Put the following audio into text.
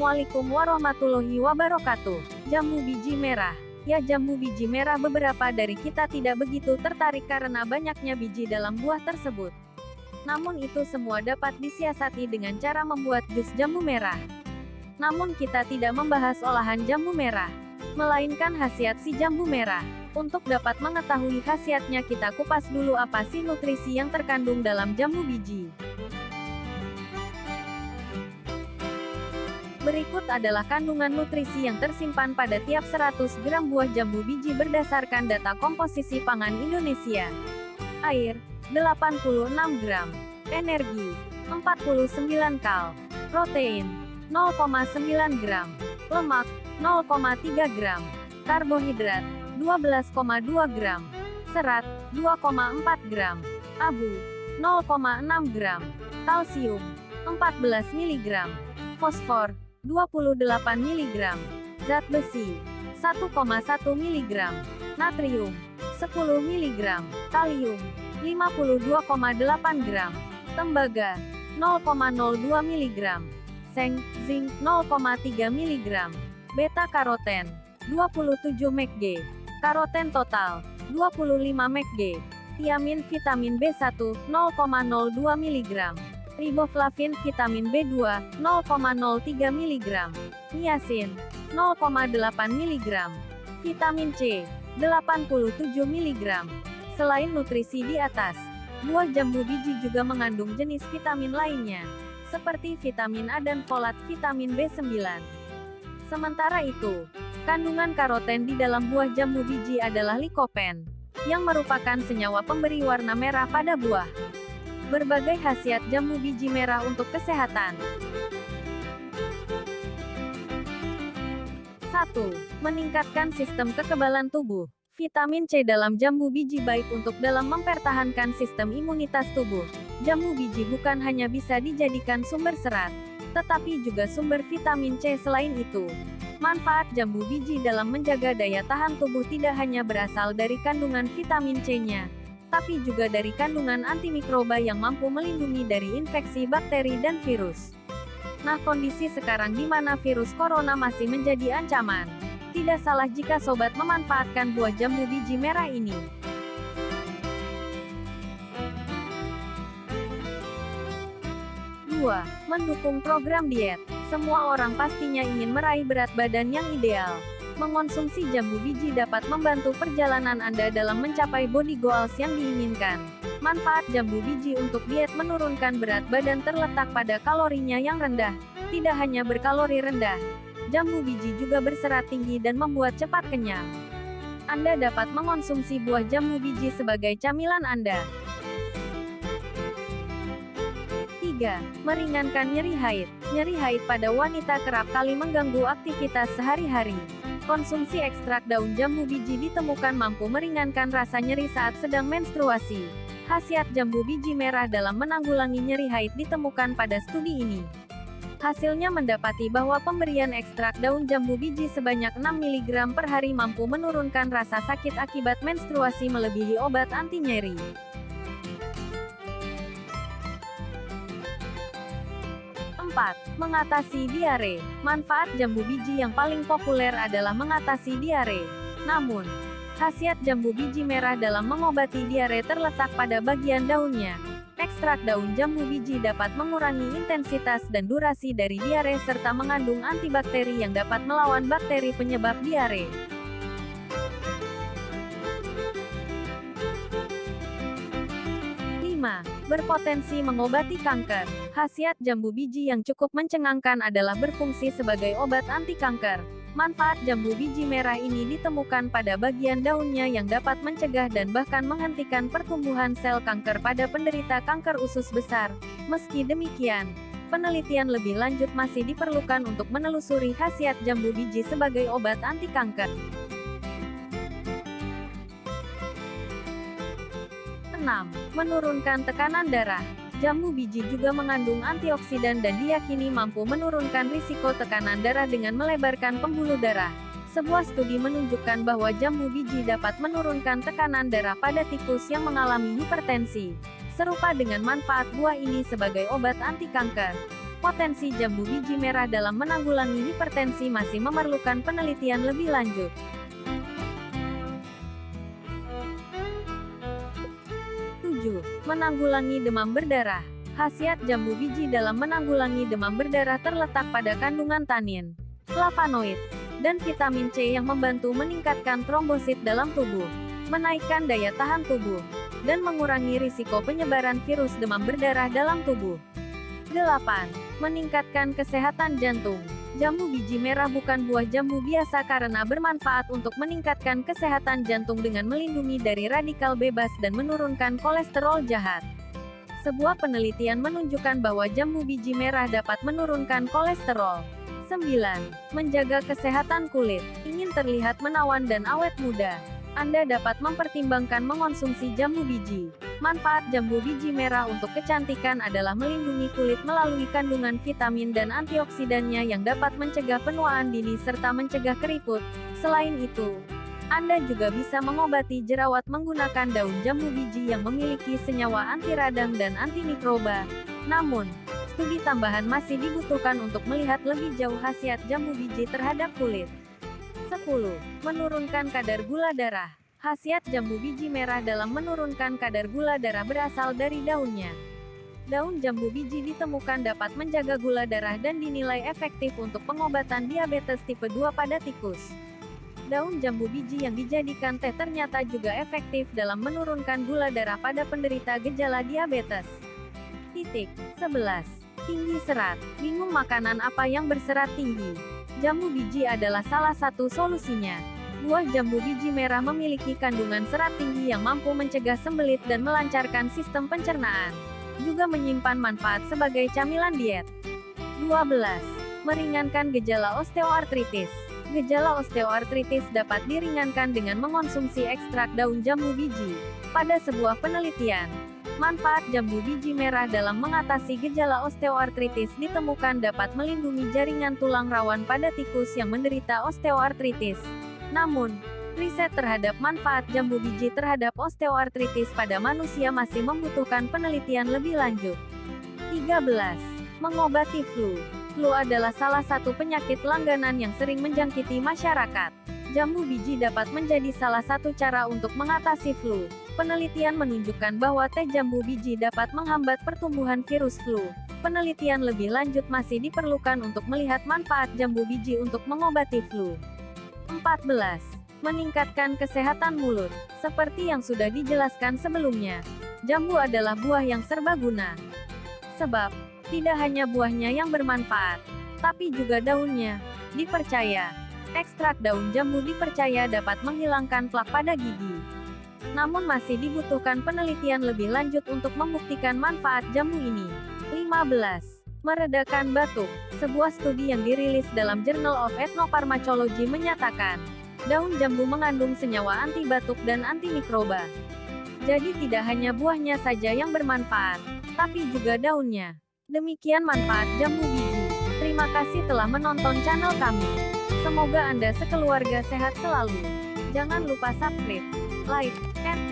Assalamualaikum warahmatullahi wabarakatuh. Jambu biji merah. Ya, jambu biji merah beberapa dari kita tidak begitu tertarik karena banyaknya biji dalam buah tersebut. Namun itu semua dapat disiasati dengan cara membuat jus jambu merah. Namun kita tidak membahas olahan jambu merah, melainkan khasiat si jambu merah. Untuk dapat mengetahui khasiatnya kita kupas dulu apa sih nutrisi yang terkandung dalam jambu biji. Berikut adalah kandungan nutrisi yang tersimpan pada tiap 100 gram buah jambu biji berdasarkan data komposisi pangan Indonesia. Air, 86 gram. Energi, 49 kal. Protein, 0,9 gram. Lemak, 0,3 gram. Karbohidrat, 12,2 gram. Serat, 2,4 gram. Abu, 0,6 gram. Kalsium, 14 mg. Fosfor, 28 mg. Zat besi, 1,1 mg. Natrium, 10 mg. Kalium, 52,8 gram. Tembaga, 0,02 mg. Seng, zinc, 0,3 mg. Beta karoten, 27 mg. Karoten total, 25 mg. Tiamin vitamin B1, 0,02 mg. Riboflavin vitamin B2, 0,03 mg. Niacin, 0,8 mg. Vitamin C, 87 mg. Selain nutrisi di atas, buah jambu biji juga mengandung jenis vitamin lainnya, seperti vitamin A dan folat vitamin B9. Sementara itu, kandungan karoten di dalam buah jambu biji adalah likopen, yang merupakan senyawa pemberi warna merah pada buah. Berbagai khasiat jambu biji merah untuk kesehatan. 1. Meningkatkan sistem kekebalan tubuh. Vitamin C dalam jambu biji baik untuk dalam mempertahankan sistem imunitas tubuh. Jambu biji bukan hanya bisa dijadikan sumber serat, tetapi juga sumber vitamin C. Selain itu, manfaat jambu biji dalam menjaga daya tahan tubuh tidak hanya berasal dari kandungan vitamin C-nya, tapi juga dari kandungan antimikroba yang mampu melindungi dari infeksi bakteri dan virus. Nah, kondisi sekarang di mana virus corona masih menjadi ancaman, tidak salah jika sobat memanfaatkan buah jambu biji merah ini. 2. Mendukung program diet. Semua orang pastinya ingin meraih berat badan yang ideal. Mengonsumsi jambu biji dapat membantu perjalanan Anda dalam mencapai body goals yang diinginkan. Manfaat jambu biji untuk diet menurunkan berat badan terletak pada kalorinya yang rendah. Tidak hanya berkalori rendah, jambu biji juga berserat tinggi dan membuat cepat kenyang. Anda dapat mengonsumsi buah jambu biji sebagai camilan Anda. 3. Meringankan nyeri haid. Nyeri haid pada wanita kerap kali mengganggu aktivitas sehari-hari. Konsumsi ekstrak daun jambu biji ditemukan mampu meringankan rasa nyeri saat sedang menstruasi. Khasiat jambu biji merah dalam menanggulangi nyeri haid ditemukan pada studi ini. Hasilnya mendapati bahwa pemberian ekstrak daun jambu biji sebanyak 6 mg per hari mampu menurunkan rasa sakit akibat menstruasi melebihi obat anti nyeri. 4. Mengatasi diare. Manfaat jambu biji yang paling populer adalah mengatasi diare. Namun, khasiat jambu biji merah dalam mengobati diare terletak pada bagian daunnya. Ekstrak daun jambu biji dapat mengurangi intensitas dan durasi dari diare serta mengandung antibakteri yang dapat melawan bakteri penyebab diare. 5. Berpotensi mengobati kanker. Khasiat jambu biji yang cukup mencengangkan adalah berfungsi sebagai obat anti kanker. Manfaat jambu biji merah ini ditemukan pada bagian daunnya yang dapat mencegah dan bahkan menghentikan pertumbuhan sel kanker pada penderita kanker usus besar. Meski demikian, penelitian lebih lanjut masih diperlukan untuk menelusuri khasiat jambu biji sebagai obat anti kanker. 6. Menurunkan tekanan darah. Jambu biji juga mengandung antioksidan dan diyakini mampu menurunkan risiko tekanan darah dengan melebarkan pembuluh darah. Sebuah studi menunjukkan bahwa jambu biji dapat menurunkan tekanan darah pada tikus yang mengalami hipertensi, serupa dengan manfaat buah ini sebagai obat anti kanker. potensi jambu biji merah dalam menanggulangi hipertensi masih memerlukan penelitian lebih lanjut. 7. Menanggulangi demam berdarah. Khasiat jambu biji dalam menanggulangi demam berdarah terletak pada kandungan tanin, flavonoid, dan vitamin C yang membantu meningkatkan trombosit dalam tubuh, menaikkan daya tahan tubuh, dan mengurangi risiko penyebaran virus demam berdarah dalam tubuh. 8. Meningkatkan kesehatan jantung. Jambu biji merah bukan buah jambu biasa karena bermanfaat untuk meningkatkan kesehatan jantung dengan melindungi dari radikal bebas dan menurunkan kolesterol jahat. Sebuah penelitian menunjukkan bahwa jambu biji merah dapat menurunkan kolesterol. 9. Menjaga kesehatan kulit. Ingin terlihat menawan dan awet muda? Anda dapat mempertimbangkan mengonsumsi jambu biji. Manfaat jambu biji merah untuk kecantikan adalah melindungi kulit melalui kandungan vitamin dan antioksidannya yang dapat mencegah penuaan dini serta mencegah keriput. Selain itu, Anda juga bisa mengobati jerawat menggunakan daun jambu biji yang memiliki senyawa anti radang dan antimikroba. Namun, studi tambahan masih dibutuhkan untuk melihat lebih jauh khasiat jambu biji terhadap kulit. 10. Menurunkan kadar gula darah. Khasiat jambu biji merah dalam menurunkan kadar gula darah berasal dari daunnya. Daun jambu biji ditemukan dapat menjaga gula darah dan dinilai efektif untuk pengobatan diabetes tipe 2 pada tikus. Daun jambu biji yang dijadikan teh ternyata juga efektif dalam menurunkan gula darah pada penderita gejala diabetes. 11. Tinggi serat. Bingung makanan apa yang berserat tinggi? Jambu biji adalah salah satu solusinya. Buah jambu biji merah memiliki kandungan serat tinggi yang mampu mencegah sembelit dan melancarkan sistem pencernaan. Juga menyimpan manfaat sebagai camilan diet. 12. Meringankan gejala osteoartritis. Gejala osteoartritis dapat diringankan dengan mengonsumsi ekstrak daun jambu biji. Pada sebuah penelitian, manfaat jambu biji merah dalam mengatasi gejala osteoartritis ditemukan dapat melindungi jaringan tulang rawan pada tikus yang menderita osteoartritis. Namun, riset terhadap manfaat jambu biji terhadap osteoartritis pada manusia masih membutuhkan penelitian lebih lanjut. 13. Mengobati flu. Flu adalah salah satu penyakit langganan yang sering menjangkiti masyarakat. Jambu biji dapat menjadi salah satu cara untuk mengatasi flu. Penelitian menunjukkan bahwa teh jambu biji dapat menghambat pertumbuhan virus flu. Penelitian lebih lanjut masih diperlukan untuk melihat manfaat jambu biji untuk mengobati flu. 14. Meningkatkan kesehatan mulut. Seperti yang sudah dijelaskan sebelumnya, jambu adalah buah yang serbaguna. Sebab, tidak hanya buahnya yang bermanfaat, tapi juga daunnya. Dipercaya, ekstrak daun jambu dipercaya dapat menghilangkan plak pada gigi. Namun masih dibutuhkan penelitian lebih lanjut untuk membuktikan manfaat jambu ini. 15. Meredakan batuk. Sebuah studi yang dirilis dalam Journal of Ethnopharmacology menyatakan, daun jambu mengandung senyawa anti batuk dan antimikroba. Jadi tidak hanya buahnya saja yang bermanfaat, tapi juga daunnya. Demikian manfaat jambu biji. Terima kasih telah menonton channel kami. Semoga Anda sekeluarga sehat selalu. Jangan lupa subscribe, like, and